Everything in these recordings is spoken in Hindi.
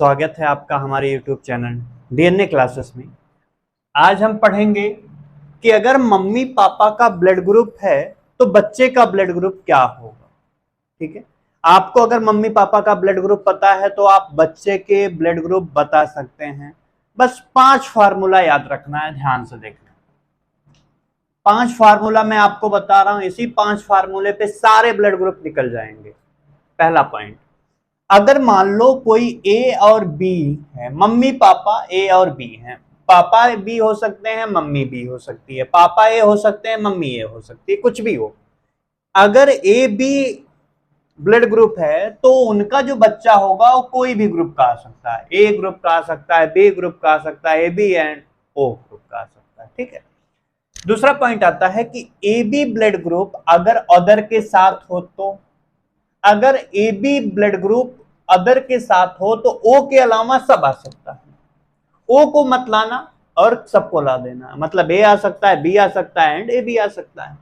स्वागत है आपका हमारे YouTube चैनल डीएनए क्लासेस में। आज हम पढ़ेंगे कि अगर मम्मी पापा का ब्लड ग्रुप है तो बच्चे का ब्लड ग्रुप क्या होगा। ठीक है, आपको अगर मम्मी पापा का ब्लड ग्रुप पता है तो आप बच्चे के ब्लड ग्रुप बता सकते हैं। बस 5 फार्मूला याद रखना है, ध्यान से देखना। 5 फार्मूला मैं आपको बता रहा हूं, इसी 5 फार्मूले पे सारे ब्लड ग्रुप निकल जाएंगे। पहला पॉइंट, अगर मान लो कोई ए और बी है, मम्मी पापा ए और बी हैं, पापा बी हो सकते हैं, मम्मी बी हो सकती है, पापा ए हो सकते हैं, मम्मी ए हो सकती है, कुछ भी हो। अगर ए बी ब्लड ग्रुप है तो उनका जो बच्चा होगा वो कोई भी ग्रुप का आ सकता है, ए ग्रुप का आ सकता है, बी ग्रुप का आ सकता है, A B and O group का आ सकता है। ठीक है, दूसरा पॉइंट आता है कि ए बी ब्लड ग्रुप अगर अदर के साथ हो तो, अगर A B blood group other के साथ हो तो ओ के अलावा सब आ सकता है। ओ को मत लाना और सबको ला देना, मतलब ए आ सकता है, बी आ सकता है एंड ए बी आ सकता है।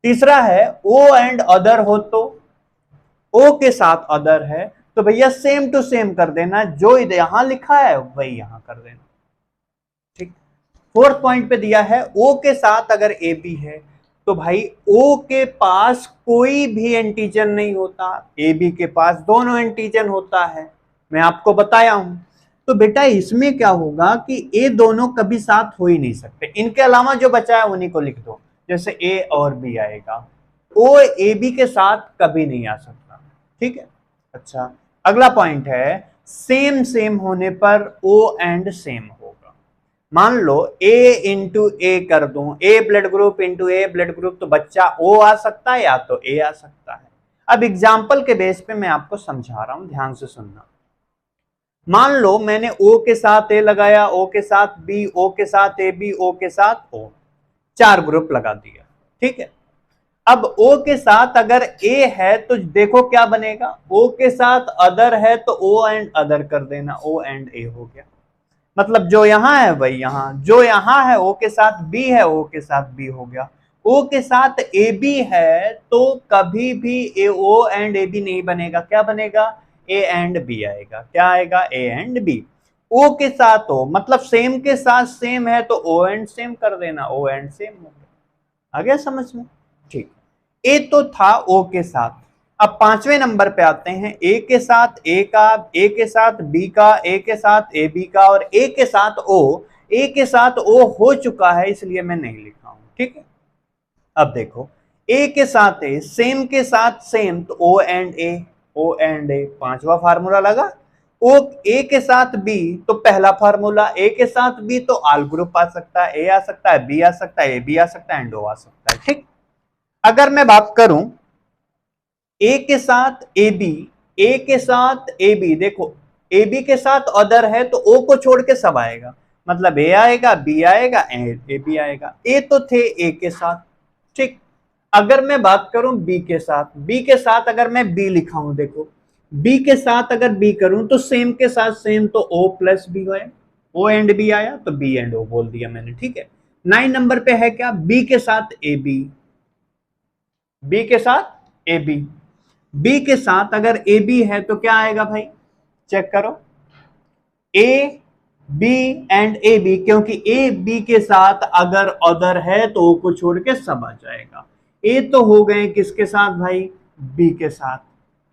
तीसरा है ओ एंड अदर हो तो, ओ के साथ अदर है तो भैया सेम टू सेम कर देना, जो यहां लिखा है वही यहां कर देना। ठीक, फोर्थ पॉइंट पे दिया है ओ के साथ अगर ए बी है तो भाई ओ के पास कोई भी एंटीजन नहीं होता, ए बी के पास दोनों एंटीजन होता है, मैं आपको बताया हूं। तो बेटा इसमें क्या होगा कि ए दोनों कभी साथ हो ही नहीं सकते, इनके अलावा जो बचा है उन्हीं को लिख दो, जैसे ए और बी आएगा, ओ ए बी के साथ कभी नहीं आ सकता। ठीक है, अच्छा अगला पॉइंट है सेम सेम होने पर ओ एंड सेम होगा। मान लो A इंटू ए कर दूं, ए ब्लड ग्रुप इंटू ए ब्लड ग्रुप, तो बच्चा O आ सकता है या तो A आ सकता है। अब एग्जाम्पल के बेस पे मैं आपको समझा रहा हूं, ध्यान से सुनना। मान लो मैंने O के साथ A लगाया, O के साथ B, O के साथ ए बी, O के साथ O, 4 ग्रुप लगा दिया। ठीक है, अब O के साथ अगर A है तो देखो क्या बनेगा, O के साथ अदर है तो O एंड अदर कर देना, O एंड A हो गया। मतलब जो यहां है वही यहां, जो यहां है ओ के साथ बी है, ओ के साथ बी हो गया। ओ के साथ ए बी है तो कभी भी ए ओ एंड ए बी नहीं बनेगा, क्या बनेगा, ए एंड बी आएगा। क्या आएगा, ए एंड बी। ओ के साथ ओ, मतलब सेम के साथ सेम है तो ओ एंड सेम कर देना, ओ एंड सेम हो गया। आ गया समझ में? ठीक, ए तो था ओ के साथ। अब 5वें नंबर पे आते हैं, ए के साथ ए का, ए के साथ बी का, ए के साथ ए बी का और ए के साथ ओ। ए के साथ ओ हो चुका है इसलिए मैं नहीं लिखा हूं। ठीक है, अब देखो ए के साथ ए, सेम के साथ सेम तो ओ एंड ए, ओ एंड ए, 5वां फार्मूला लगा। ओ ए के साथ बी तो पहला फार्मूला, ए के साथ बी तो ऑल ग्रुप आ सकता है, ए आ सकता है, बी आ सकता है, ए बी आ सकता है एंड ओ आ सकता है। ठीक, अगर मैं बात करूं ए के साथ ए बी, ए के साथ ए बी, देखो ए बी के साथ अदर है तो ओ को छोड़ के सब आएगा, मतलब ए आएगा, बी आएगा, ए बी आएगा। ए तो थे ए के साथ। ठीक, अगर मैं बात करूं बी के साथ, बी के साथ अगर मैं बी लिखा हूं, देखो बी के साथ अगर बी करूं तो सेम के साथ सेम तो ओ प्लस बी है, ओ एंड बी आया तो बी एंड ओ बोल दिया मैंने। ठीक है, 9 नंबर पे है क्या, बी के साथ ए बी, बी के साथ ए बी, बी के साथ अगर ए बी है तो क्या आएगा भाई, चेक करो, A B and A B, क्योंकि ए बी के साथ अगर अदर है तो ओ को छोड़ के सब आ जाएगा। ए तो हो गए किसके साथ भाई, बी के साथ,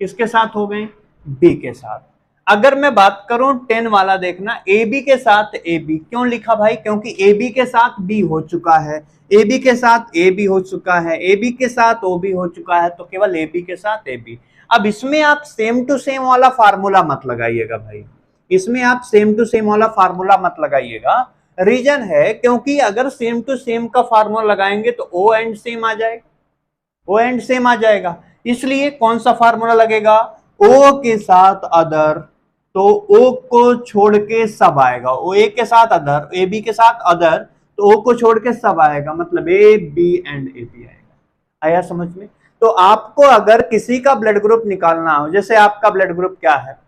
किसके साथ हो गए, बी के साथ। अगर मैं बात करूं 10 वाला, देखना ए बी के साथ ए बी क्यों लिखा भाई, क्योंकि ए बी के साथ बी हो चुका है, ए बी के साथ ए बी हो चुका है, ए बी के साथ ओ बी हो चुका है, तो केवल ए बी के साथ ए बी। अब इसमें आप सेम टू सेम वाला फार्मूला मत लगाइएगा भाई, इसमें आप सेम टू सेम वाला फार्मूला मत लगाइएगा। रीजन है क्योंकि अगर सेम टू सेम का फार्मूला लगाएंगे तो ओ एंड सेम आ जाएगा, ओ एंड सेम आ जाएगा, इसलिए कौन सा फार्मूला लगेगा, ओ के साथ अदर तो ओ को छोड़ के सब आएगा, ओ ए के साथ अदर, ए बी के साथ अदर तो ओ को छोड़ के सब आएगा, मतलब A B and A B आएगा। आया समझ में? तो आपको अगर किसी का ब्लड ग्रुप निकालना हो, जैसे आपका ब्लड ग्रुप क्या है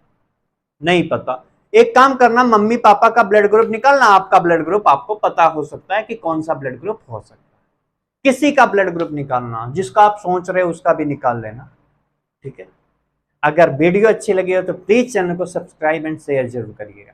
नहीं पता, एक काम करना, मम्मी पापा का ब्लड ग्रुप निकालना, आपका ब्लड ग्रुप आपको पता हो सकता है कि कौन सा ब्लड ग्रुप हो सकता है। किसी का ब्लड ग्रुप निकालना, जिसका आप सोच रहे हो उसका भी निकाल लेना। ठीक है, अगर वीडियो अच्छी लगी हो तो प्लीज चैनल को सब्सक्राइब एंड शेयर जरूर करिएगा।